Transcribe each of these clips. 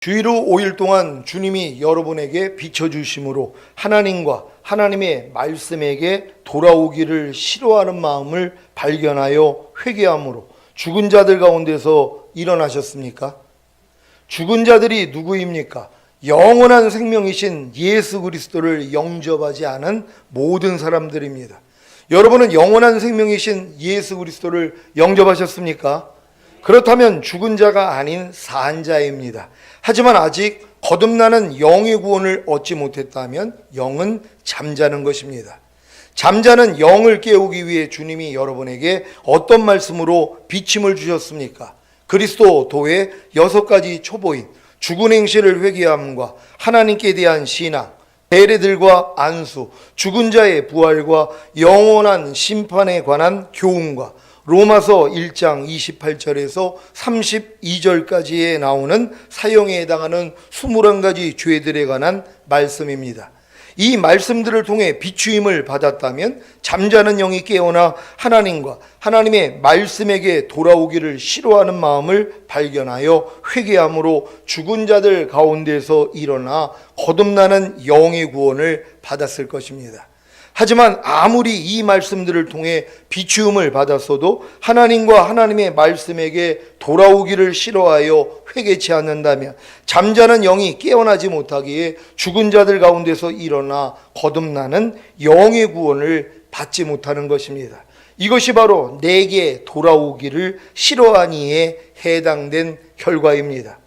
주일 후 5일 동안 주님이 여러분에게 비춰주심으로 하나님과 하나님의 말씀에게 돌아오기를 싫어하는 마음을 발견하여 회개함으로 죽은 자들 가운데서 일어나셨습니까? 죽은 자들이 누구입니까? 영원한 생명이신 예수 그리스도를 영접하지 않은 모든 사람들입니다. 여러분은 영원한 생명이신 예수 그리스도를 영접하셨습니까? 그렇다면 죽은 자가 아닌 산 자입니다. 하지만 아직 거듭나는 영의 구원을 얻지 못했다면 영은 잠자는 것입니다. 잠자는 영을 깨우기 위해 주님이 여러분에게 어떤 말씀으로 비침을 주셨습니까? 그리스도도의 6가지 초보인 죽은 행실을 회개함과 하나님께 대한 신앙, 세례들과 안수, 죽은 자의 부활과 영원한 심판에 관한 교훈과 로마서 1장 28절에서 32절까지에 나오는 사형에 해당하는 21가지 죄들에 관한 말씀입니다. 이 말씀들을 통해 비추임을 받았다면 잠자는 영이 깨어나 하나님과 하나님의 말씀에게 돌아오기를 싫어하는 마음을 발견하여 회개함으로 죽은 자들 가운데서 일어나 거듭나는 영의 구원을 받았을 것입니다. 하지만 아무리 이 말씀들을 통해 비추음을 받았어도 하나님과 하나님의 말씀에게 돌아오기를 싫어하여 회개치 않는다면 잠자는 영이 깨어나지 못하기에 죽은 자들 가운데서 일어나 거듭나는 영의 구원을 받지 못하는 것입니다. 이것이 바로 내게 돌아오기를 싫어하니에 해당된 결과입니다.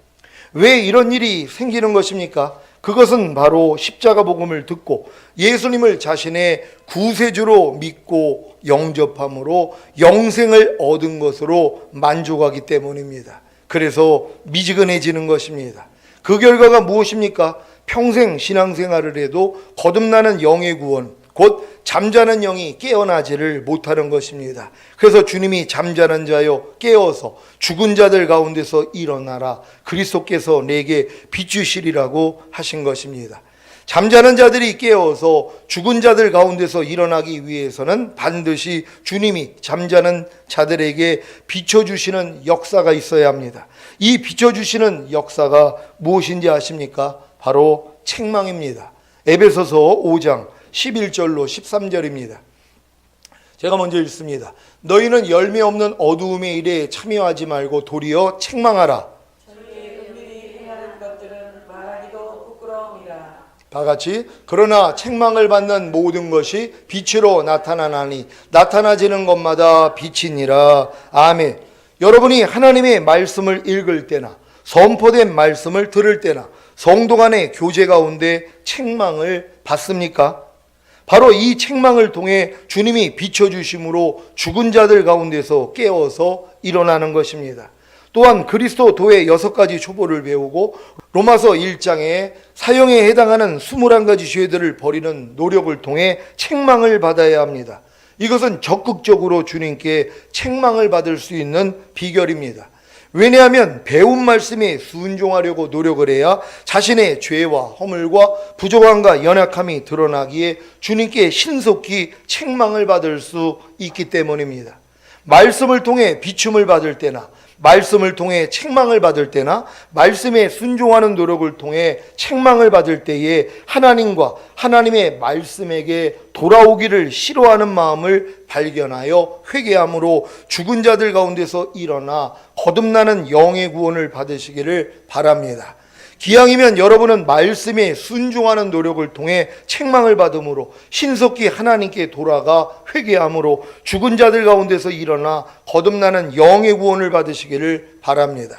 왜 이런 일이 생기는 것입니까? 그것은 바로 십자가 복음을 듣고 예수님을 자신의 구세주로 믿고 영접함으로 영생을 얻은 것으로 만족하기 때문입니다. 그래서 미지근해지는 것입니다. 그 결과가 무엇입니까? 평생 신앙생활을 해도 거듭나는 영의 구원, 곧 잠자는 영이 깨어나지를 못하는 것입니다. 그래서 주님이 잠자는 자여 깨어서 죽은 자들 가운데서 일어나라, 그리스도께서 내게 비추시리라고 하신 것입니다. 잠자는 자들이 깨어서 죽은 자들 가운데서 일어나기 위해서는 반드시 주님이 잠자는 자들에게 비춰주시는 역사가 있어야 합니다. 이 비춰주시는 역사가 무엇인지 아십니까? 바로 책망입니다. 에베소서 5장 11절로 13절입니다. 제가 먼저 읽습니다. 너희는 열매 없는 어두움의 일에 참여하지 말고 도리어 책망하라. 은밀히 행하는 것들은 말하기도 부끄러움이라. 다 같이 그러나 책망을 받는 모든 것이 빛으로 나타나나니 나타나지는 것마다 빛이니라. 아멘. 여러분이 하나님의 말씀을 읽을 때나 선포된 말씀을 들을 때나 성도 간의 교제 가운데 책망을 받습니까? 바로 이 책망을 통해 주님이 비춰주심으로 죽은 자들 가운데서 깨어서 일어나는 것입니다. 또한 그리스도도의 6가지 초보를 배우고 로마서 1장에 사형에 해당하는 21가지 죄들을 버리는 노력을 통해 책망을 받아야 합니다. 이것은 적극적으로 주님께 책망을 받을 수 있는 비결입니다. 왜냐하면 배운 말씀에 순종하려고 노력을 해야 자신의 죄와 허물과 부족함과 연약함이 드러나기에 주님께 신속히 책망을 받을 수 있기 때문입니다. 말씀을 통해 비춤을 받을 때나 말씀을 통해 책망을 받을 때나 말씀에 순종하는 노력을 통해 책망을 받을 때에 하나님과 하나님의 말씀에게 돌아오기를 싫어하는 마음을 발견하여 회개함으로 죽은 자들 가운데서 일어나 거듭나는 영의 구원을 받으시기를 바랍니다. 기왕이면 여러분은 말씀에 순종하는 노력을 통해 책망을 받음으로 신속히 하나님께 돌아가 회개함으로 죽은 자들 가운데서 일어나 거듭나는 영의 구원을 받으시기를 바랍니다.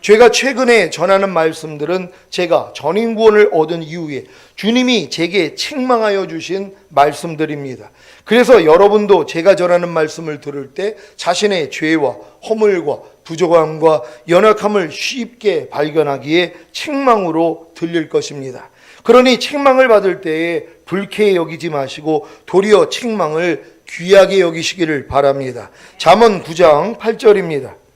제가 최근에 전하는 말씀들은 제가 전인 구원을 얻은 이후에 주님이 제게 책망하여 주신 말씀들입니다. 그래서 여러분도 제가 전하는 말씀을 들을 때 자신의 죄와 허물과 부족함과 연약함을 쉽게 발견하기에 책망으로 들릴 것입니다. 그러니 책망을 받을 때에 불쾌히 여기지 마시고 도리어 책망을 귀하게 여기시기를 바랍니다. 잠언 9장 8절입니다.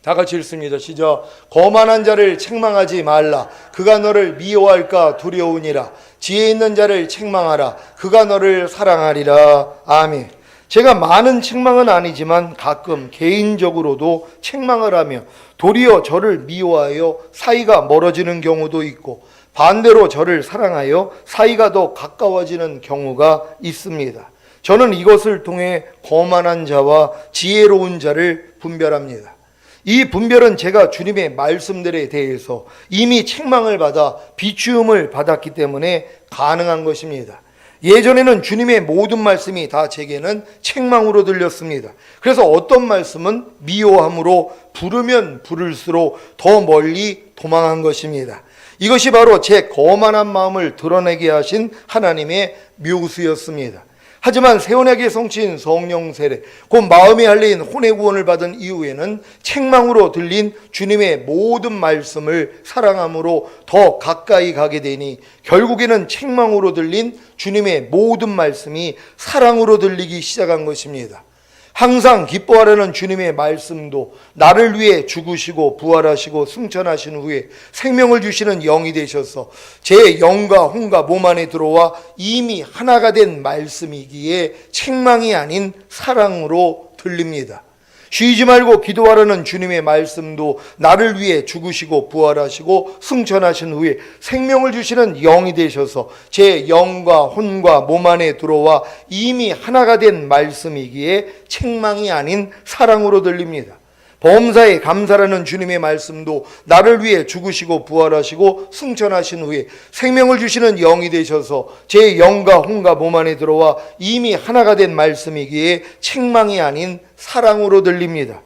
다 같이 읽습니다. 시작. 거만한 자를 책망하지 말라. 그가 너를 미워할까 두려우니라. 지혜 있는 자를 책망하라. 그가 너를 사랑하리라. 아멘. 제가 많은 책망은 아니지만 가끔 개인적으로도 책망을 하며 도리어 저를 미워하여 사이가 멀어지는 경우도 있고, 반대로 저를 사랑하여 사이가 더 가까워지는 경우가 있습니다. 저는 이것을 통해 거만한 자와 지혜로운 자를 분별합니다. 이 분별은 제가 주님의 말씀들에 대해서 이미 책망을 받아 비추음을 받았기 때문에 가능한 것입니다. 예전에는 주님의 모든 말씀이 다 제게는 책망으로 들렸습니다. 그래서 어떤 말씀은 미워함으로 부르면 부를수록 더 멀리 도망한 것입니다. 이것이 바로 제 거만한 마음을 드러내게 하신 하나님의 묘수였습니다. 하지만 새언약의 성취인 성령 세례, 곧 마음에 할린 혼의 구원을 받은 이후에는 책망으로 들린 주님의 모든 말씀을 사랑함으로 더 가까이 가게 되니, 결국에는 책망으로 들린 주님의 모든 말씀이 사랑으로 들리기 시작한 것입니다. 항상 기뻐하라는 주님의 말씀도 나를 위해 죽으시고 부활하시고 승천하신 후에 생명을 주시는 영이 되셔서 제 영과 혼과 몸 안에 들어와 이미 하나가 된 말씀이기에 책망이 아닌 사랑으로 들립니다. 쉬지 말고 기도하라는 주님의 말씀도 나를 위해 죽으시고 부활하시고 승천하신 후에 생명을 주시는 영이 되셔서 제 영과 혼과 몸 안에 들어와 이미 하나가 된 말씀이기에 책망이 아닌 사랑으로 들립니다. 범사에 감사라는 주님의 말씀도 나를 위해 죽으시고 부활하시고 승천하신 후에 생명을 주시는 영이 되셔서 제 영과 혼과 몸 안에 들어와 이미 하나가 된 말씀이기에 책망이 아닌 사랑으로 들립니다.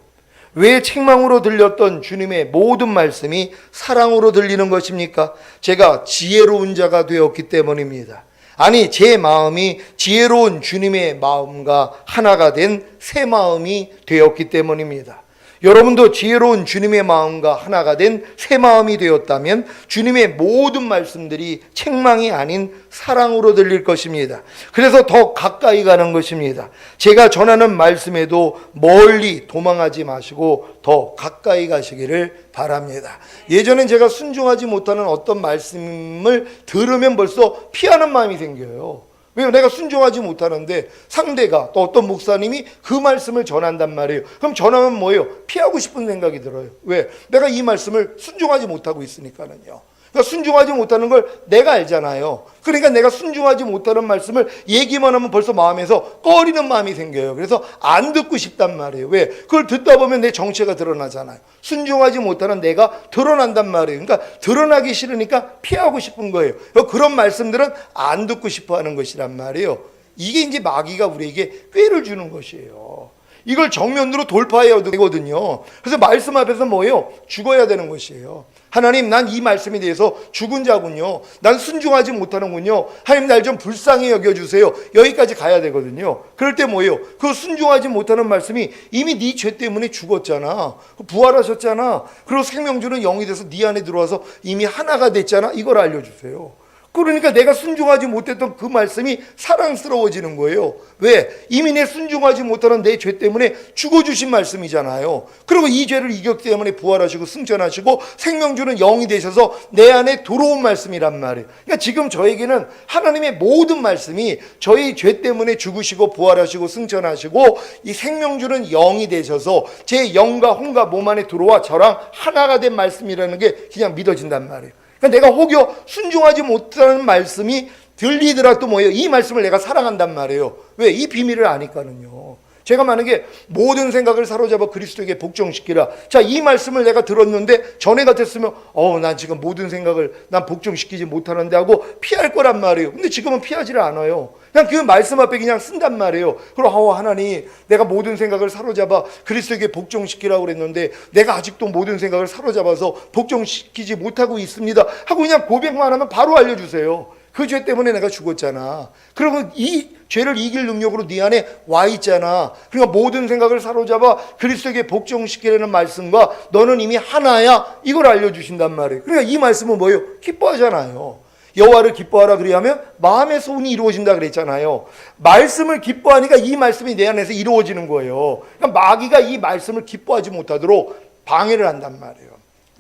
왜 책망으로 들렸던 주님의 모든 말씀이 사랑으로 들리는 것입니까? 제가 지혜로운 자가 되었기 때문입니다. 아니, 제 마음이 지혜로운 주님의 마음과 하나가 된 새 마음이 되었기 때문입니다. 여러분도 지혜로운 주님의 마음과 하나가 된 새 마음이 되었다면 주님의 모든 말씀들이 책망이 아닌 사랑으로 들릴 것입니다. 그래서 더 가까이 가는 것입니다. 제가 전하는 말씀에도 멀리 도망하지 마시고 더 가까이 가시기를 바랍니다. 예전엔 제가 순종하지 못하는 어떤 말씀을 들으면 벌써 피하는 마음이 생겨요. 왜요? 내가 순종하지 못하는데 상대가 또 어떤 목사님이 그 말씀을 전한단 말이에요. 그럼 전하면 뭐예요? 피하고 싶은 생각이 들어요. 왜? 내가 이 말씀을 순종하지 못하고 있으니까는요. 그러니까 순종하지 못하는 걸 내가 알잖아요. 그러니까 내가 순종하지 못하는 말씀을 얘기만 하면 벌써 마음에서 꺼리는 마음이 생겨요. 그래서 안 듣고 싶단 말이에요. 왜? 그걸 듣다 보면 내 정체가 드러나잖아요. 순종하지 못하는 내가 드러난단 말이에요. 그러니까 드러나기 싫으니까 피하고 싶은 거예요. 그런 말씀들은 안 듣고 싶어 하는 것이란 말이에요. 이게 이제 마귀가 우리에게 꾀를 주는 것이에요. 이걸 정면으로 돌파해야 되거든요. 그래서 말씀 앞에서 뭐예요? 죽어야 되는 것이에요. 하나님, 난 이 말씀에 대해서 죽은 자군요. 난 순종하지 못하는군요. 하나님, 날 좀 불쌍히 여겨주세요. 여기까지 가야 되거든요. 그럴 때 뭐예요? 그 순종하지 못하는 말씀이 이미 네 죄 때문에 죽었잖아. 부활하셨잖아. 그리고 생명 주는 영이 돼서 네 안에 들어와서 이미 하나가 됐잖아. 이걸 알려주세요. 그러니까 내가 순종하지 못했던 그 말씀이 사랑스러워지는 거예요. 왜? 이미 내 순종하지 못하는 내 죄 때문에 죽어주신 말씀이잖아요. 그리고 이 죄를 이겼기 때문에 부활하시고 승천하시고 생명 주는 영이 되셔서 내 안에 들어온 말씀이란 말이에요. 그러니까 지금 저에게는 하나님의 모든 말씀이 저희 죄 때문에 죽으시고 부활하시고 승천하시고 이 생명 주는 영이 되셔서 제 영과 혼과 몸 안에 들어와 저랑 하나가 된 말씀이라는 게 그냥 믿어진단 말이에요. 그러니까 내가 혹여 순종하지 못하는 말씀이 들리더라도 뭐예요? 이 말씀을 내가 사랑한단 말이에요. 왜? 이 비밀을 아니까는요. 제가 만약에 모든 생각을 사로잡아 그리스도에게 복종시키라. 자, 이 말씀을 내가 들었는데 전에 같았으면 난 지금 모든 생각을 난 복종시키지 못하는데 하고 피할 거란 말이에요. 근데 지금은 피하지를 않아요. 그냥 그 말씀 앞에 그냥 쓴단 말이에요. 그럼 하나님, 내가 모든 생각을 사로잡아 그리스도에게 복종시키라고 그랬는데 내가 아직도 모든 생각을 사로잡아서 복종시키지 못하고 있습니다 하고 그냥 고백만 하면 바로 알려주세요. 그 죄 때문에 내가 죽었잖아. 그리고 이 죄를 이길 능력으로 네 안에 와 있잖아. 그러니까 모든 생각을 사로잡아 그리스도에게 복종시키라는 말씀과 너는 이미 하나야. 이걸 알려주신단 말이에요. 그러니까 이 말씀은 뭐예요? 기뻐하잖아요. 여호와를 기뻐하라 그리하면 마음의 소원이 이루어진다 그랬잖아요. 말씀을 기뻐하니까 이 말씀이 내 안에서 이루어지는 거예요. 그러니까 마귀가 이 말씀을 기뻐하지 못하도록 방해를 한단 말이에요.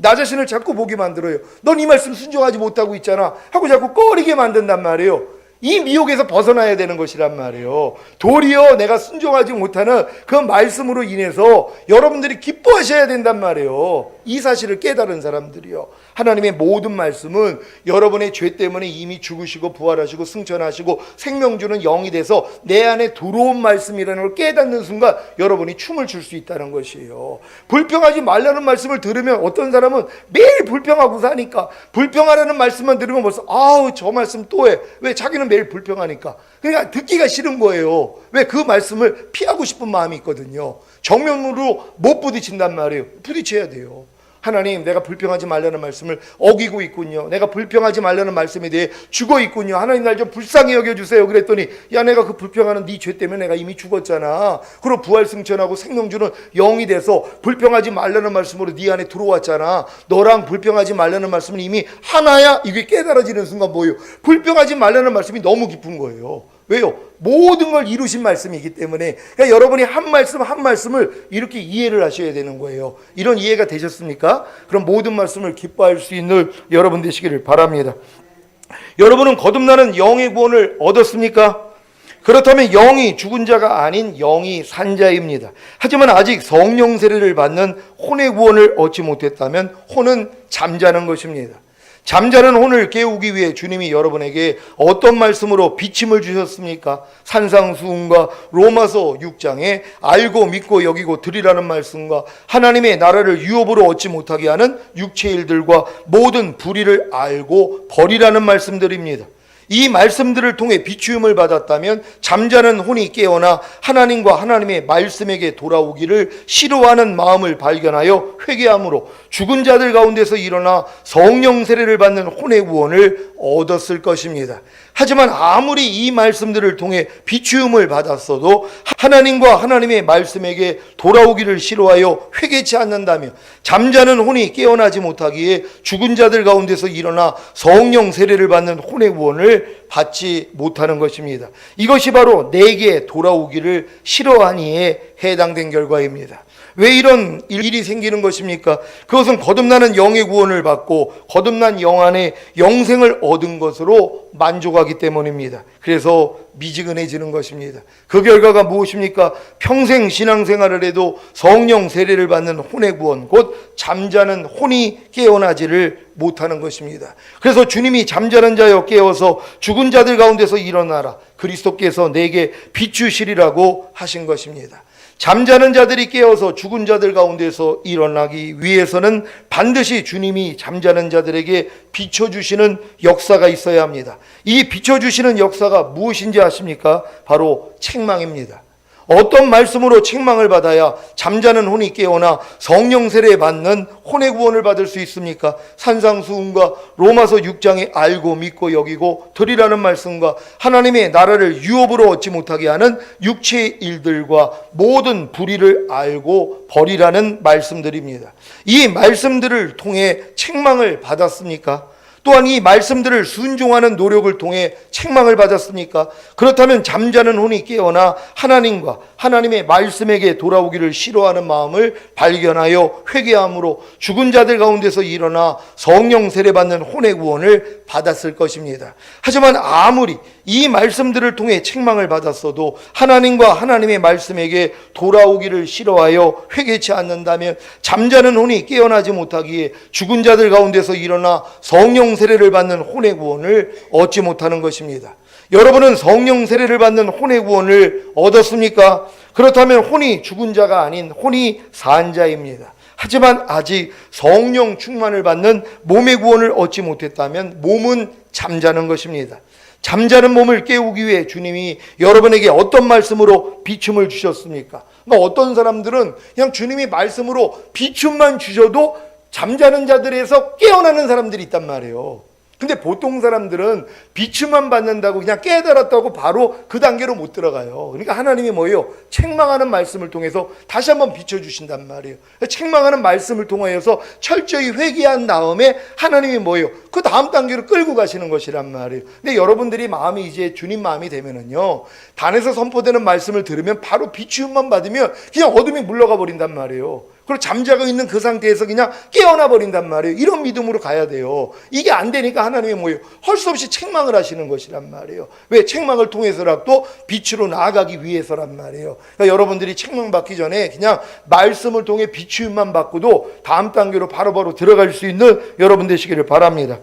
나 자신을 자꾸 보게 만들어요. 넌 이 말씀 순종하지 못하고 있잖아 하고 자꾸 꺼리게 만든단 말이에요. 이 미혹에서 벗어나야 되는 것이란 말이에요. 도리어 내가 순종하지 못하는 그 말씀으로 인해서 여러분들이 기뻐하셔야 된단 말이에요. 이 사실을 깨달은 사람들이요. 하나님의 모든 말씀은 여러분의 죄 때문에 이미 죽으시고 부활하시고 승천하시고 생명 주는 영이 돼서 내 안에 들어온 말씀이라는 걸 깨닫는 순간 여러분이 춤을 출 수 있다는 것이에요. 불평하지 말라는 말씀을 들으면 어떤 사람은 매일 불평하고 사니까, 불평하라는 말씀만 들으면 벌써 아우 저 말씀 또 해. 왜? 자기는 매일 불평하니까. 그러니까 듣기가 싫은 거예요. 왜? 그 말씀을 피하고 싶은 마음이 있거든요. 정면으로 못 부딪힌단 말이에요. 부딪혀야 돼요. 하나님, 내가 불평하지 말라는 말씀을 어기고 있군요. 내가 불평하지 말라는 말씀에 대해 죽어 있군요. 하나님, 날 좀 불쌍히 여겨주세요. 그랬더니 야, 내가 그 불평하는 네 죄 때문에 내가 이미 죽었잖아. 그리고 부활 승천하고 생명 주는 영이 돼서 불평하지 말라는 말씀으로 네 안에 들어왔잖아. 너랑 불평하지 말라는 말씀은 이미 하나야. 이게 깨달아지는 순간 뭐예요? 불평하지 말라는 말씀이 너무 깊은 거예요. 왜요? 모든 걸 이루신 말씀이기 때문에. 그러니까 여러분이 한 말씀 한 말씀을 이렇게 이해를 하셔야 되는 거예요. 이런 이해가 되셨습니까? 그럼 모든 말씀을 기뻐할 수 있는 여러분 되시기를 바랍니다. 여러분은 거듭나는 영의 구원을 얻었습니까? 그렇다면 영이 죽은 자가 아닌 영이 산 자입니다. 하지만 아직 성령 세례를 받는 혼의 구원을 얻지 못했다면 혼은 잠자는 것입니다. 잠자는 혼을 깨우기 위해 주님이 여러분에게 어떤 말씀으로 비침을 주셨습니까? 산상수훈과 로마서 6장에 알고 믿고 여기고 드리라는 말씀과 하나님의 나라를 유업으로 얻지 못하게 하는 육체의 일들과 모든 불의를 알고 버리라는 말씀들입니다. 이 말씀들을 통해 비추음을 받았다면 잠자는 혼이 깨어나 하나님과 하나님의 말씀에게 돌아오기를 싫어하는 마음을 발견하여 회개함으로 죽은 자들 가운데서 일어나 성령 세례를 받는 혼의 구원을 얻었을 것입니다. 하지만 아무리 이 말씀들을 통해 비추음을 받았어도 하나님과 하나님의 말씀에게 돌아오기를 싫어하여 회개치 않는다며 잠자는 혼이 깨어나지 못하기에 죽은 자들 가운데서 일어나 성령 세례를 받는 혼의 구원을 받지 못하는 것입니다. 이것이 바로 내게 돌아오기를 싫어하니에 해당된 결과입니다. 왜 이런 일이 생기는 것입니까? 그것은 거듭나는 영의 구원을 받고 거듭난 영 안에 영생을 얻은 것으로 만족하기 때문입니다. 그래서 미지근해지는 것입니다. 그 결과가 무엇입니까? 평생 신앙생활을 해도 성령 세례를 받는 혼의 구원, 곧 잠자는 혼이 깨어나지를 못하는 것입니다. 그래서 주님이 잠자는 자여 깨어서 죽은 자들 가운데서 일어나라. 그리스도께서 내게 비추시리라고 하신 것입니다. 잠자는 자들이 깨어서 죽은 자들 가운데서 일어나기 위해서는 반드시 주님이 잠자는 자들에게 비춰주시는 역사가 있어야 합니다. 이 비춰주시는 역사가 무엇인지 아십니까? 바로 책망입니다. 어떤 말씀으로 책망을 받아야 잠자는 혼이 깨어나 성령 세례 받는 혼의 구원을 받을 수 있습니까? 산상수훈과 로마서 6장에 알고 믿고 여기고 드리라는 말씀과 하나님의 나라를 유업으로 얻지 못하게 하는 육체의 일들과 모든 불의를 알고 버리라는 말씀들입니다. 이 말씀들을 통해 책망을 받았습니까? 또한 이 말씀들을 순종하는 노력을 통해 책망을 받았습니까? 그렇다면 잠자는 혼이 깨어나 하나님과 하나님의 말씀에게 돌아오기를 싫어하는 마음을 발견하여 회개함으로 죽은 자들 가운데서 일어나 성령 세례받는 혼의 구원을 받았을 것입니다. 하지만 아무리 이 말씀들을 통해 책망을 받았어도 하나님과 하나님의 말씀에게 돌아오기를 싫어하여 회개치 않는다면 잠자는 혼이 깨어나지 못하기에 죽은 자들 가운데서 일어나 성령 세례를 받는 혼의 구원을 얻지 못하는 것입니다. 여러분은 성령 세례를 받는 혼의 구원을 얻었습니까? 그렇다면 혼이 죽은 자가 아닌 혼이 산 자입니다. 하지만 아직 성령 충만을 받는 몸의 구원을 얻지 못했다면 몸은 잠자는 것입니다. 잠자는 몸을 깨우기 위해 주님이 여러분에게 어떤 말씀으로 비춤을 주셨습니까? 그러니까 어떤 사람들은 그냥 주님이 말씀으로 비춤만 주셔도 잠자는 자들에서 깨어나는 사람들이 있단 말이에요. 근데 보통 사람들은 비춤만 받는다고 그냥 깨달았다고 바로 그 단계로 못 들어가요. 그러니까 하나님이 뭐예요? 책망하는 말씀을 통해서 다시 한번 비춰주신단 말이에요. 책망하는 말씀을 통하여서 철저히 회개한 다음에 하나님이 뭐예요? 그 다음 단계로 끌고 가시는 것이란 말이에요. 근데 여러분들이 마음이 이제 주님 마음이 되면은요, 단에서 선포되는 말씀을 들으면 바로 비추음만 받으면 그냥 어둠이 물러가 버린단 말이에요. 그리고 잠자고 있는 그 상태에서 그냥 깨어나 버린단 말이에요. 이런 믿음으로 가야 돼요. 이게 안 되니까 하나님이 뭐예요? 할 수 없이 책망을 하시는 것이란 말이에요. 왜? 책망을 통해서라도 빛으로 나아가기 위해서란 말이에요. 그러니까 여러분들이 책망받기 전에 그냥 말씀을 통해 비추임만 받고도 다음 단계로 바로바로 들어갈 수 있는 여러분 되시기를 바랍니다.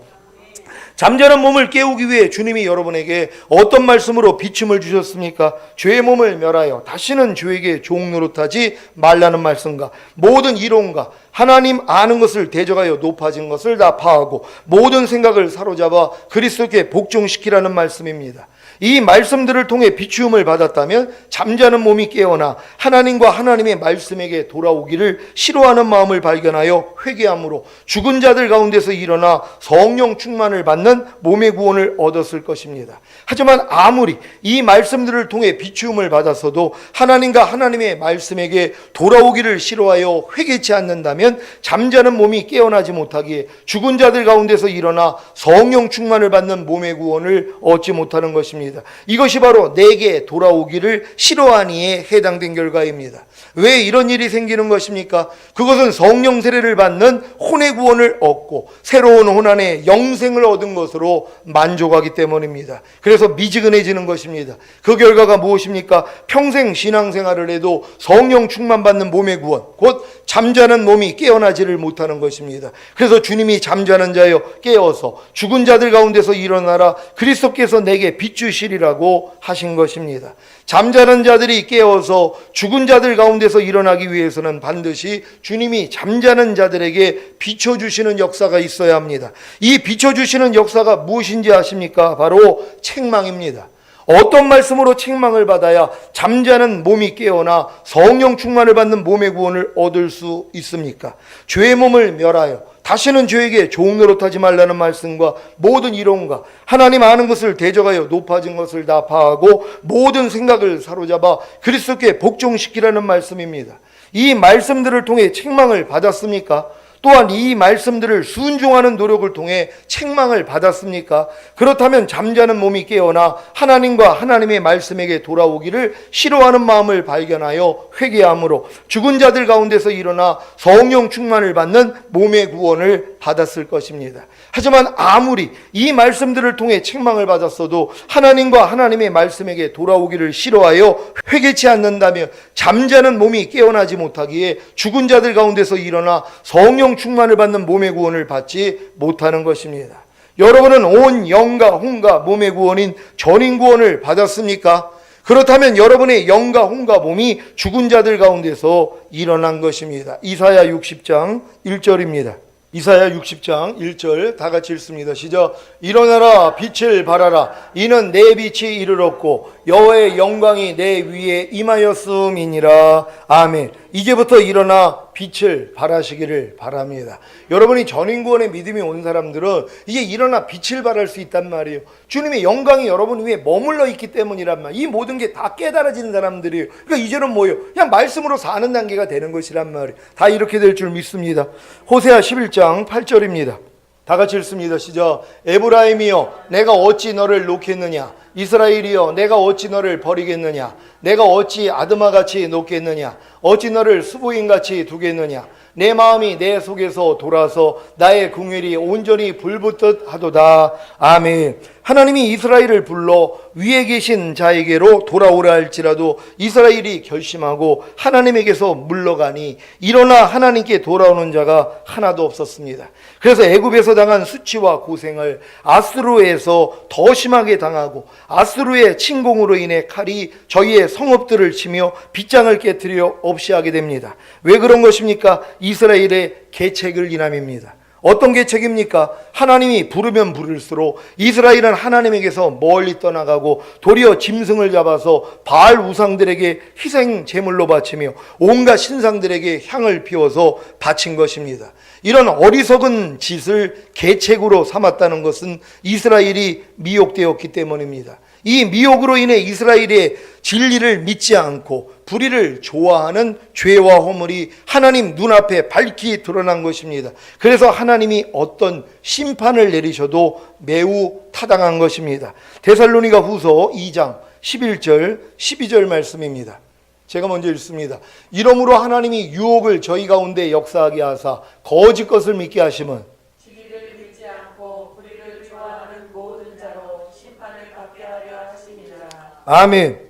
잠자는 몸을 깨우기 위해 주님이 여러분에게 어떤 말씀으로 비춤을 주셨습니까? 죄의 몸을 멸하여 다시는 죄에게 종 노릇하지 말라는 말씀과 모든 이론과 하나님 아는 것을 대적하여 높아진 것을 다 파하고 모든 생각을 사로잡아 그리스도께 복종시키라는 말씀입니다. 이 말씀들을 통해 비추음을 받았다면 잠자는 몸이 깨어나 하나님과 하나님의 말씀에게 돌아오기를 싫어하는 마음을 발견하여 회개함으로 죽은 자들 가운데서 일어나 성령 충만을 받는 몸의 구원을 얻었을 것입니다. 하지만 아무리 이 말씀들을 통해 비추음을 받았어도 하나님과 하나님의 말씀에게 돌아오기를 싫어하여 회개치 않는다면 잠자는 몸이 깨어나지 못하기에 죽은 자들 가운데서 일어나 성령 충만을 받는 몸의 구원을 얻지 못하는 것입니다. 이것이 바로 내게 돌아오기를 싫어하니에 해당된 결과입니다. 왜 이런 일이 생기는 것입니까? 그것은 성령 세례를 받는 혼의 구원을 얻고 새로운 혼 안에 영생을 얻은 것으로 만족하기 때문입니다. 그래서 미지근해지는 것입니다. 그 결과가 무엇입니까? 평생 신앙생활을 해도 성령 충만받는 몸의 구원, 곧 잠자는 몸이 깨어나지를 못하는 것입니다. 그래서 주님이 잠자는 자여 깨어서 죽은 자들 가운데서 일어나라 그리스도께서 내게 비추시리라고 하신 것입니다. 잠자는 자들이 깨어서 죽은 자들 가운데서 일어나기 위해서는 반드시 주님이 잠자는 자들에게 비춰주시는 역사가 있어야 합니다. 이 비춰주시는 역사가 무엇인지 아십니까? 바로 책망입니다. 어떤 말씀으로 책망을 받아야 잠자는 몸이 깨어나 성령 충만을 받는 몸의 구원을 얻을 수 있습니까? 죄의 몸을 멸하여 다시는 죄에게 종 노릇하지 말라는 말씀과 모든 이론과 하나님 아는 것을 대적하여 높아진 것을 다 파하고 모든 생각을 사로잡아 그리스도께 복종시키라는 말씀입니다. 이 말씀들을 통해 책망을 받았습니까? 또한 이 말씀들을 순종하는 노력을 통해 책망을 받았습니까? 그렇다면 잠자는 몸이 깨어나 하나님과 하나님의 말씀에게 돌아오기를 싫어하는 마음을 발견하여 회개함으로 죽은 자들 가운데서 일어나 성령 충만을 받는 몸의 구원을 받았을 것입니다. 하지만 아무리 이 말씀들을 통해 책망을 받았어도 하나님과 하나님의 말씀에게 돌아오기를 싫어하여 회개치 않는다면 잠자는 몸이 깨어나지 못하기에 죽은 자들 가운데서 일어나 성령 충만을 받는 몸의 구원을 받지 못하는 것입니다. 여러분은 온 영과 혼과 몸의 구원인 전인 구원을 받았습니까? 그렇다면 여러분의 영과 혼과 몸이 죽은 자들 가운데서 일어난 것입니다. 이사야 60장 1절입니다. 이사야 60장 1절 다 같이 읽습니다. 시작. 일어나라 빛을 발하라 이는 내 빛이 이르렀고 여호와의 영광이 내 위에 임하였음이니라. 아멘. 이제부터 일어나 빛을 발하시기를 바랍니다. 여러분이 전인구원의 믿음이 온 사람들은 이제 일어나 빛을 발할 수 있단 말이에요. 주님의 영광이 여러분 위에 머물러 있기 때문이란 말이에요. 이 모든 게 다 깨달아지는 사람들이에요. 그러니까 이제는 뭐예요? 그냥 말씀으로 사는 단계가 되는 것이란 말이에요. 다 이렇게 될 줄 믿습니다. 호세아 11장 8절입니다. 다 같이 읽습니다. 시작. 에브라임이여 내가 어찌 너를 놓겠느냐? 이스라엘이여 내가 어찌 너를 버리겠느냐? 내가 어찌 아드마같이 놓겠느냐? 어찌 너를 수부인같이 두겠느냐? 내 마음이 내 속에서 돌아서 나의 궁율이 온전히 불붙듯 하도다. 아멘. 하나님이 이스라엘을 불러 위에 계신 자에게로 돌아오라 할지라도 이스라엘이 결심하고 하나님에게서 물러가니 일어나 하나님께 돌아오는 자가 하나도 없었습니다. 그래서 애굽에서 당한 수치와 고생을 아수르에서 더 심하게 당하고 아수르의 침공으로 인해 칼이 저희의 성읍들을 치며 빗장을 깨뜨려 없이 하게 됩니다. 왜 그런 것입니까? 이스라엘의 계책을 인함입니다. 어떤 계책입니까? 하나님이 부르면 부를수록 이스라엘은 하나님에게서 멀리 떠나가고 도리어 짐승을 잡아서 바알 우상들에게 희생 제물로 바치며 온갖 신상들에게 향을 피워서 바친 것입니다. 이런 어리석은 짓을 계책으로 삼았다는 것은 이스라엘이 미혹되었기 때문입니다. 이 미혹으로 인해 이스라엘의 진리를 믿지 않고 불의를 좋아하는 죄와 허물이 하나님 눈앞에 밝히 드러난 것입니다. 그래서 하나님이 어떤 심판을 내리셔도 매우 타당한 것입니다. 데살로니가 후서 2장 11절 12절 말씀입니다. 제가 먼저 읽습니다. 이러므로 하나님이 유혹을 저희 가운데 역사하게 하사 거짓 것을 믿게 하심은 진리를 믿지 않고 불의를 좋아하는 모든 자로 심판을 받게 하려 하심이니라. 아멘.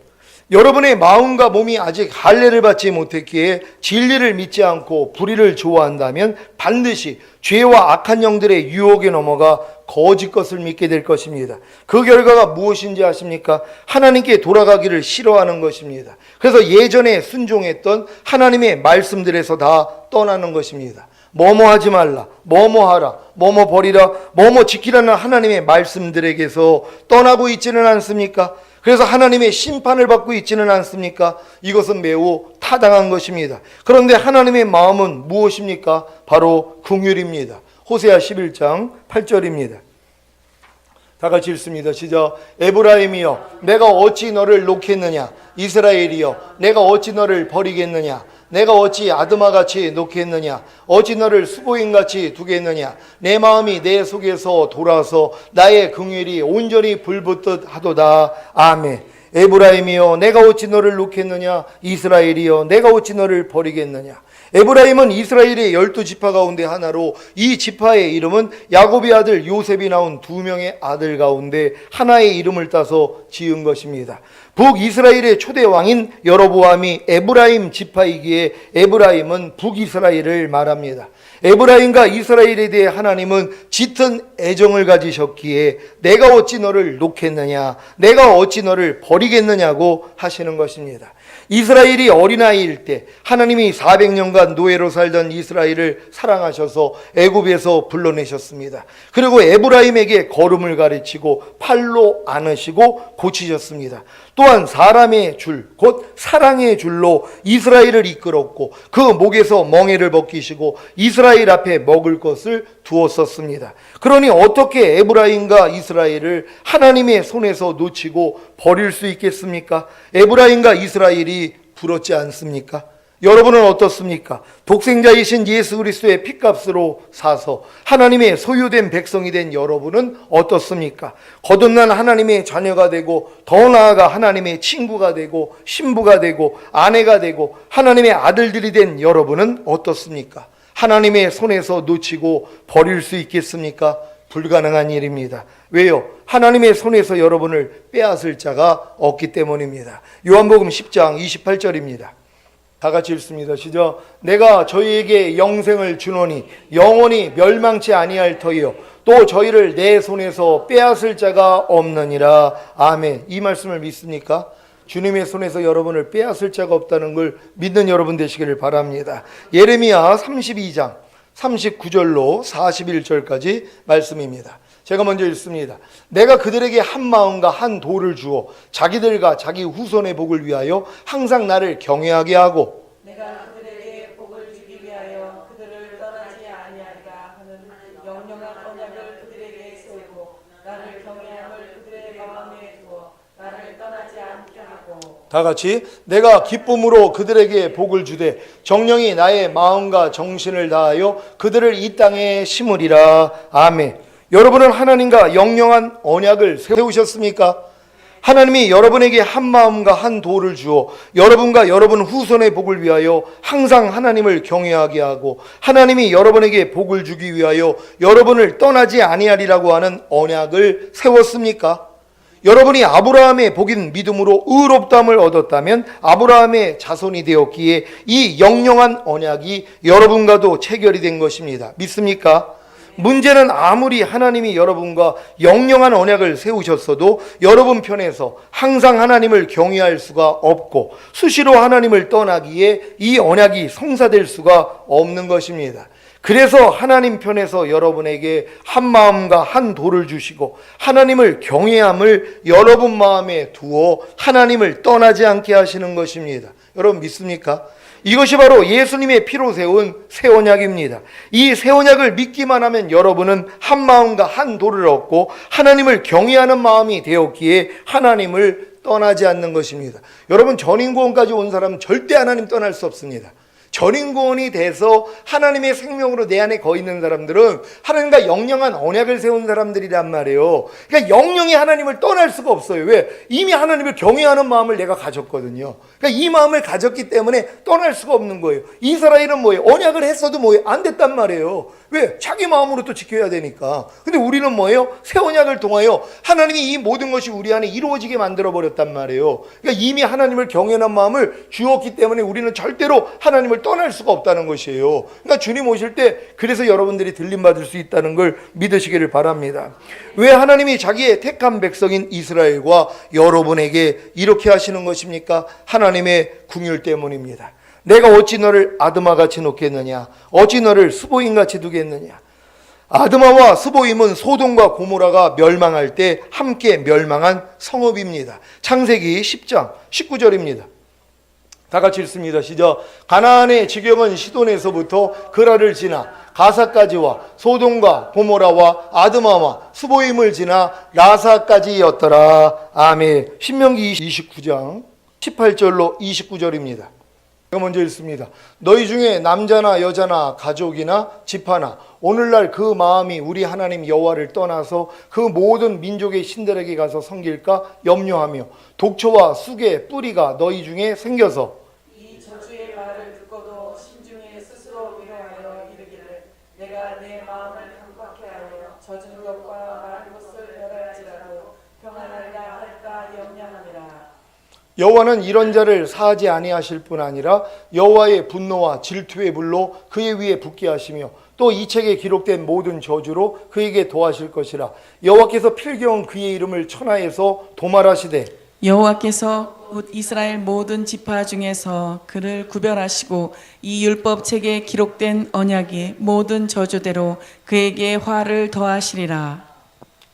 여러분의 마음과 몸이 아직 할례를 받지 못했기에 진리를 믿지 않고 불의를 좋아한다면 반드시 죄와 악한 영들의 유혹에 넘어가 거짓 것을 믿게 될 것입니다. 그 결과가 무엇인지 아십니까? 하나님께 돌아가기를 싫어하는 것입니다. 그래서 예전에 순종했던 하나님의 말씀들에서 다 떠나는 것입니다. 뭐뭐 하지 말라, 뭐뭐 하라, 뭐뭐 버리라, 뭐뭐 지키라는 하나님의 말씀들에게서 떠나고 있지는 않습니까? 그래서 하나님의 심판을 받고 있지는 않습니까? 이것은 매우 타당한 것입니다. 그런데 하나님의 마음은 무엇입니까? 바로 긍휼입니다. 호세아 11장 8절입니다. 다 같이 읽습니다. 시작. 에브라임이여 내가 어찌 너를 놓겠느냐, 이스라엘이여 내가 어찌 너를 버리겠느냐, 내가 어찌 아드마같이 놓겠느냐, 어찌 너를 수고인같이 두겠느냐. 내 마음이 내 속에서 돌아서 나의 긍휼이 온전히 불붙듯 하도다. 아멘. 에브라임이여 내가 어찌 너를 놓겠느냐, 이스라엘이여 내가 어찌 너를 버리겠느냐. 에브라임은 이스라엘의 12지파 가운데 하나로 이 지파의 이름은 야곱의 아들 요셉이 낳은 2명의 아들 가운데 하나의 이름을 따서 지은 것입니다. 북이스라엘의 초대 왕인 여로보암이 에브라임 지파이기에 에브라임은 북이스라엘을 말합니다. 에브라임과 이스라엘에 대해 하나님은 짙은 애정을 가지셨기에 내가 어찌 너를 놓겠느냐, 내가 어찌 너를 버리겠느냐고 하시는 것입니다. 이스라엘이 어린아이일 때 하나님이 400년간 노예로 살던 이스라엘을 사랑하셔서 애굽에서 불러내셨습니다. 그리고 에브라임에게 걸음을 가르치고 팔로 안으시고 고치셨습니다. 또한 사람의 줄, 곧 사랑의 줄로 이스라엘을 이끌었고 그 목에서 멍에를 벗기시고 이스라엘 앞에 먹을 것을 두었었습니다. 그러니 어떻게 에브라임과 이스라엘을 하나님의 손에서 놓치고 버릴 수 있겠습니까? 에브라임과 이스라엘이 부럽지 않습니까? 여러분은 어떻습니까? 독생자이신 예수 그리스도의 핏값으로 사서 하나님의 소유된 백성이 된 여러분은 어떻습니까? 거듭난 하나님의 자녀가 되고 더 나아가 하나님의 친구가 되고 신부가 되고 아내가 되고 하나님의 아들들이 된 여러분은 어떻습니까? 하나님의 손에서 놓치고 버릴 수 있겠습니까? 불가능한 일입니다. 왜요? 하나님의 손에서 여러분을 빼앗을 자가 없기 때문입니다. 요한복음 10장 28절입니다. 다 같이 읽습니다. 시작. 내가 저희에게 영생을 주노니 영원히 멸망치 아니할 터이요 또 저희를 내 손에서 빼앗을 자가 없느니라. 아멘. 이 말씀을 믿습니까? 주님의 손에서 여러분을 빼앗을 자가 없다는 걸 믿는 여러분 되시기를 바랍니다. 예레미야 32장 39절로 41절까지 말씀입니다. 제가 먼저 읽습니다. 내가 그들에게 한 마음과 한 도를 주어 자기들과 자기 후손의 복을 위하여 항상 나를 경외하게 하고 내가 그들에게 복을 주기 위하여 그들을 떠나지 아니하리라 하는 영영한 언약을 그들에게 세우고 나를 경외함을 그들의 마음에 두어 나를 떠나지 않게 하고 다 같이 내가 기쁨으로 그들에게 복을 주되 정령이 나의 마음과 정신을 다하여 그들을 이 땅에 심으리라. 아멘. 여러분은 하나님과 영영한 언약을 세우셨습니까? 하나님이 여러분에게 한 마음과 한 도를 주어 여러분과 여러분 후손의 복을 위하여 항상 하나님을 경외하게 하고 하나님이 여러분에게 복을 주기 위하여 여러분을 떠나지 아니하리라고 하는 언약을 세웠습니까? 여러분이 아브라함의 복인 믿음으로 의롭다함을 얻었다면 아브라함의 자손이 되었기에 이 영영한 언약이 여러분과도 체결이 된 것입니다. 믿습니까? 문제는 아무리 하나님이 여러분과 영영한 언약을 세우셨어도 여러분 편에서 항상 하나님을 경외할 수가 없고 수시로 하나님을 떠나기에 이 언약이 성사될 수가 없는 것입니다. 그래서 하나님 편에서 여러분에게 한 마음과 한 도를 주시고 하나님을 경외함을 여러분 마음에 두어 하나님을 떠나지 않게 하시는 것입니다. 여러분 믿습니까? 이것이 바로 예수님의 피로 세운 새 언약입니다. 이 새 언약을 믿기만 하면 여러분은 한 마음과 한 도를 얻고 하나님을 경외하는 마음이 되었기에 하나님을 떠나지 않는 것입니다. 여러분 전인구원까지 온 사람은 절대 하나님 떠날 수 없습니다. 전인권이 돼서 하나님의 생명으로 내 안에 거해 있는 사람들은 하나님과 영영한 언약을 세운 사람들이란 말이에요. 그러니까 영영이 하나님을 떠날 수가 없어요. 왜? 이미 하나님을 경외하는 마음을 내가 가졌거든요. 그러니까 이 마음을 가졌기 때문에 떠날 수가 없는 거예요. 이스라엘은 뭐예요? 언약을 했어도 뭐예요? 안 됐단 말이에요. 왜? 자기 마음으로 또 지켜야 되니까. 근데 우리는 뭐예요? 새 언약을 통하여 하나님이 이 모든 것이 우리 안에 이루어지게 만들어 버렸단 말이에요. 그러니까 이미 하나님을 경외하는 마음을 주었기 때문에 우리는 절대로 하나님을 떠날 수가 없다는 것이에요. 그러니까 주님 오실 때 그래서 여러분들이 들림 받을 수 있다는 걸 믿으시기를 바랍니다. 왜 하나님이 자기의 택한 백성인 이스라엘과 여러분에게 이렇게 하시는 것입니까? 하나님의 궁율 때문입니다. 내가 어찌 너를 아드마같이 놓겠느냐? 어찌 너를 스보임같이 두겠느냐? 아드마와 스보임은 소돔과 고모라가 멸망할 때 함께 멸망한 성읍입니다. 창세기 10장 19절입니다. 다 같이 읽습니다. 시작. 가나안의 지경은 시돈에서부터 그라를 지나 가사까지와 소돔과 고모라와 아드마와 스보임을 지나 라사까지였더라. 아멘. 신명기 29장 18절로 29절입니다. 제가 먼저 읽습니다. 너희 중에 남자나 여자나 가족이나 집하나 오늘날 그 마음이 우리 하나님 여호와를 떠나서 그 모든 민족의 신들에게 가서 섬길까 염려하며 독초와 쑥의 뿌리가 너희 중에 생겨서 이 저주의 말을 듣고도 심중에 스스로 위로하여 이르기를 내가 내 마음을 강팍해 하여 젖은 것과 마른 것을 멸할지라도 평안하리라 할까 염려하니라. 여호와는 이런 자를 사하지 아니하실 뿐 아니라 여호와의 분노와 질투의 불로 그의 위에 붓게 하시며 또 이 책에 기록된 모든 저주로 그에게 도하실 것이라. 여호와께서 필경 그의 이름을 천하에서 도말하시되 여호와께서 곧 이스라엘 모든 지파 중에서 그를 구별하시고 이 율법책에 기록된 언약의 모든 저주대로 그에게 화를 더하시리라.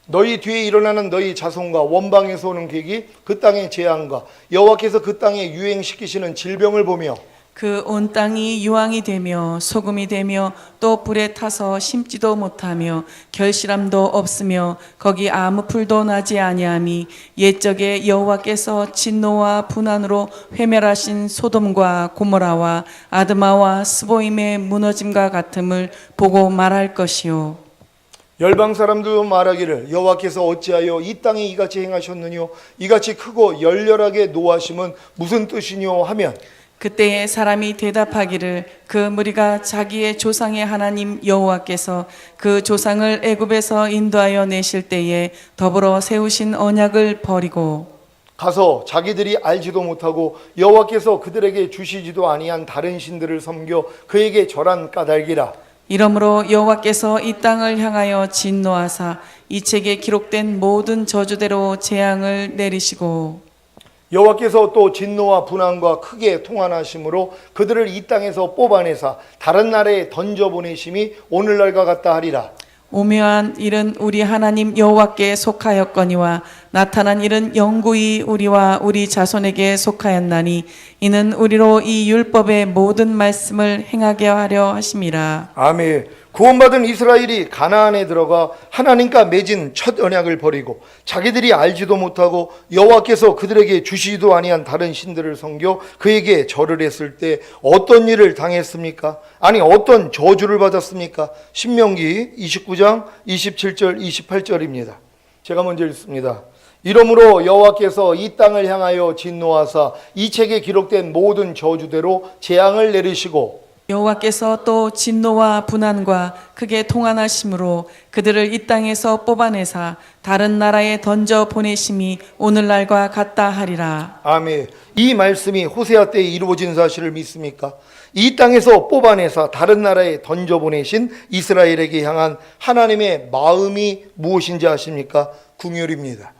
너희 뒤에 일어나는 너희 자손과 원방에서 오는 객이 그 땅의 재앙과 여호와께서 그 땅에 유행시키시는 질병을 보며 그 온 땅이 유황이 되며 소금이 되며 또 불에 타서 심지도 못하며 결실함도 없으며 거기 아무 풀도 나지 아니함이 옛적에 여호와께서 진노와 분한으로 회멸하신 소돔과 고모라와 아드마와 스보임의 무너짐과 같음을 보고 말할 것이요. 열방 사람도 말하기를 여호와께서 어찌하여 이 땅에 이같이 행하셨느뇨? 이같이 크고 열렬하게 노하심은 무슨 뜻이뇨? 하면 그때에 사람이 대답하기를 그 무리가 자기의 조상의 하나님 여호와께서 그 조상을 애굽에서 인도하여 내실 때에 더불어 세우신 언약을 버리고 가서 자기들이 알지도 못하고 여호와께서 그들에게 주시지도 아니한 다른 신들을 섬겨 그에게 절한 까닭이라. 이러므로 여호와께서 이 땅을 향하여 진노하사 이 책에 기록된 모든 저주대로 재앙을 내리시고 여호와께서 또 진노와 분한과 크게 통한하심으로 그들을 이 땅에서 뽑아내사 다른 나라에 던져보내심이 오늘날과 같다 하리라. 오묘한 일은 우리 하나님 여호와께 속하였거니와 나타난 일은 영구히 우리와 우리 자손에게 속하였나니 이는 우리로 이 율법의 모든 말씀을 행하게 하려 하심이라. 아멘. 구원받은 이스라엘이 가나안에 들어가 하나님과 맺은 첫 언약을 버리고 자기들이 알지도 못하고 여호와께서 그들에게 주시지도 아니한 다른 신들을 섬겨 그에게 절을 했을 때 어떤 일을 당했습니까? 아니 어떤 저주를 받았습니까? 신명기 29장 27절 28절입니다. 제가 먼저 읽습니다. 이러므로 여호와께서 이 땅을 향하여 진노하사 이 책에 기록된 모든 저주대로 재앙을 내리시고 여호와께서 또 진노와 분한과 크게 통한하심으로 그들을 이 땅에서 뽑아내사 다른 나라에 던져 보내심이 오늘날과 같다 하리라. 아멘. 이 말씀이 호세아 때에 이루어진 사실을 믿습니까? 이 땅에서 뽑아내사 다른 나라에 던져보내신 이스라엘에게 향한 하나님의 마음이 무엇인지 아십니까? 궁율입니다.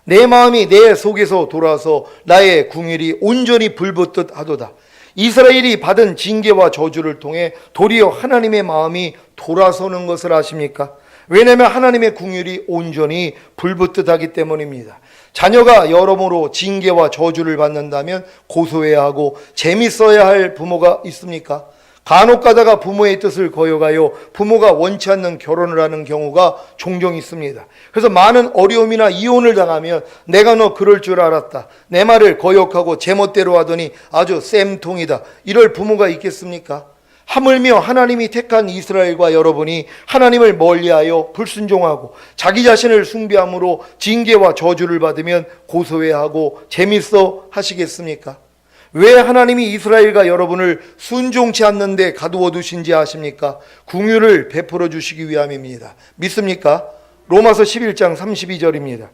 내 마음이 내 속에서 돌아서 나의 궁율이 온전히 불붙듯 하도다. 이스라엘이 받은 징계와 저주를 통해 도리어 하나님의 마음이 돌아서는 것을 아십니까? 왜냐하면 하나님의 궁율이 온전히 불붙듯 하기 때문입니다. 자녀가 여러모로 징계와 저주를 받는다면 고소해야 하고 재밌어야 할 부모가 있습니까? 간혹 가다가 부모의 뜻을 거역하여 부모가 원치 않는 결혼을 하는 경우가 종종 있습니다. 그래서 많은 어려움이나 이혼을 당하면 내가 너 그럴 줄 알았다, 내 말을 거역하고 제멋대로 하더니 아주 쌤통이다, 이럴 부모가 있겠습니까? 하물며 하나님이 택한 이스라엘과 여러분이 하나님을 멀리하여 불순종하고 자기 자신을 숭배함으로 징계와 저주를 받으면 고소해하고 재밌어 하시겠습니까? 왜 하나님이 이스라엘과 여러분을 순종치 않는데 가두어 두신지 아십니까? 긍휼을 베풀어 주시기 위함입니다. 믿습니까? 로마서 11장 32절입니다.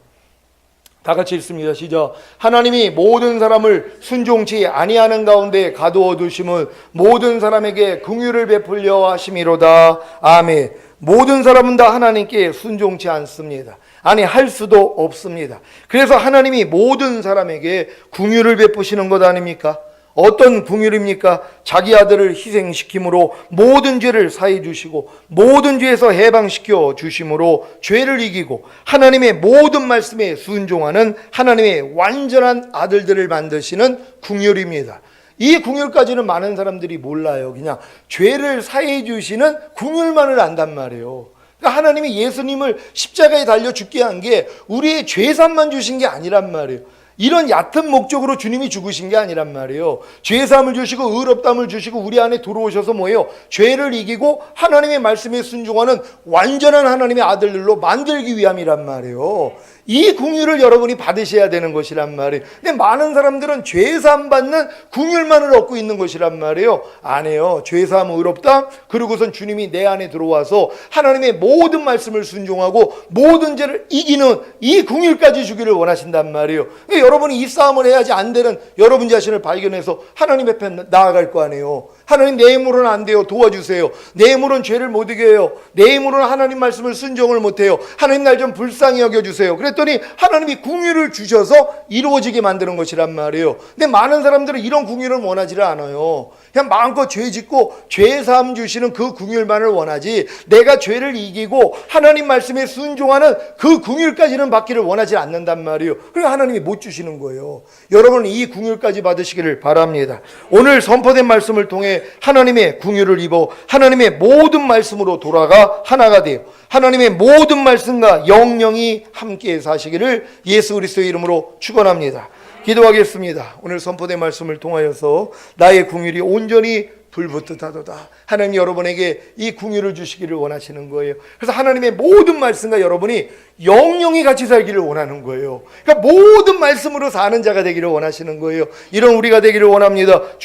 다 같이 읽습니다. 시작. 하나님이 모든 사람을 순종치 아니하는 가운데 가두어 두심은 모든 사람에게 긍휼을 베풀려 하심이로다. 아멘. 모든 사람은 다 하나님께 순종치 않습니다. 아니, 할 수도 없습니다. 그래서 하나님이 모든 사람에게 긍휼을 베푸시는 것 아닙니까? 어떤 긍휼입니까? 자기 아들을 희생시킴으로 모든 죄를 사해 주시고 모든 죄에서 해방시켜 주심으로 죄를 이기고 하나님의 모든 말씀에 순종하는 하나님의 완전한 아들들을 만드시는 긍휼입니다. 이 긍휼까지는 많은 사람들이 몰라요. 그냥 죄를 사해 주시는 긍휼만을 안단 말이에요. 그러니까 하나님이 예수님을 십자가에 달려 죽게 한 게 우리의 죄산만 주신 게 아니란 말이에요. 이런 얕은 목적으로 주님이 죽으신 게 아니란 말이에요. 죄사함을 주시고 의롭다함을 주시고 우리 안에 들어오셔서 뭐예요? 죄를 이기고 하나님의 말씀에 순종하는 완전한 하나님의 아들들로 만들기 위함이란 말이에요. 이 긍휼을 여러분이 받으셔야 되는 것이란 말이에요. 근데 많은 사람들은 죄사함 받는 긍휼만을 얻고 있는 것이란 말이에요. 아니에요. 죄사함, 의롭다, 그리고선 주님이 내 안에 들어와서 하나님의 모든 말씀을 순종하고 모든 죄를 이기는 이 긍휼까지 주기를 원하신단 말이에요. 여러분이 이 싸움을 해야지 안 되는 여러분 자신을 발견해서 하나님 앞에 나아갈 거 아니에요. 하나님, 내 힘으로는 안 돼요. 도와주세요. 내 힘으로는 죄를 못 이겨요. 내 힘으로는 하나님 말씀을 순종을 못해요. 하나님, 날 좀 불쌍히 여겨주세요. 그랬더니 하나님이 긍휼을 주셔서 이루어지게 만드는 것이란 말이에요. 근데 많은 사람들은 이런 긍휼을 원하지를 않아요. 그냥 마음껏 죄 짓고 죄 사함 주시는 그 긍휼만을 원하지, 내가 죄를 이기고 하나님 말씀에 순종하는 그 긍휼까지는 받기를 원하지 않는단 말이에요. 그러니까 하나님이 못 주시는 거예요. 여러분, 이 긍휼까지 받으시기를 바랍니다. 오늘 선포된 말씀을 통해 하나님의 긍휼을 입어 하나님의 모든 말씀으로 돌아가 하나가 되어 하나님의 모든 말씀과 영영이 함께 사시기를 예수 그리스도의 이름으로 축원합니다. 기도하겠습니다. 오늘 선포된 말씀을 통하여서 나의 긍휼이 온전히 불붙듯하도다. 하나님, 여러분에게 이 긍휼을 주시기를 원하시는 거예요. 그래서 하나님의 모든 말씀과 여러분이 영영이 같이 살기를 원하는 거예요. 그러니까 모든 말씀으로 사는 자가 되기를 원하시는 거예요. 이런 우리가 되기를 원합니다.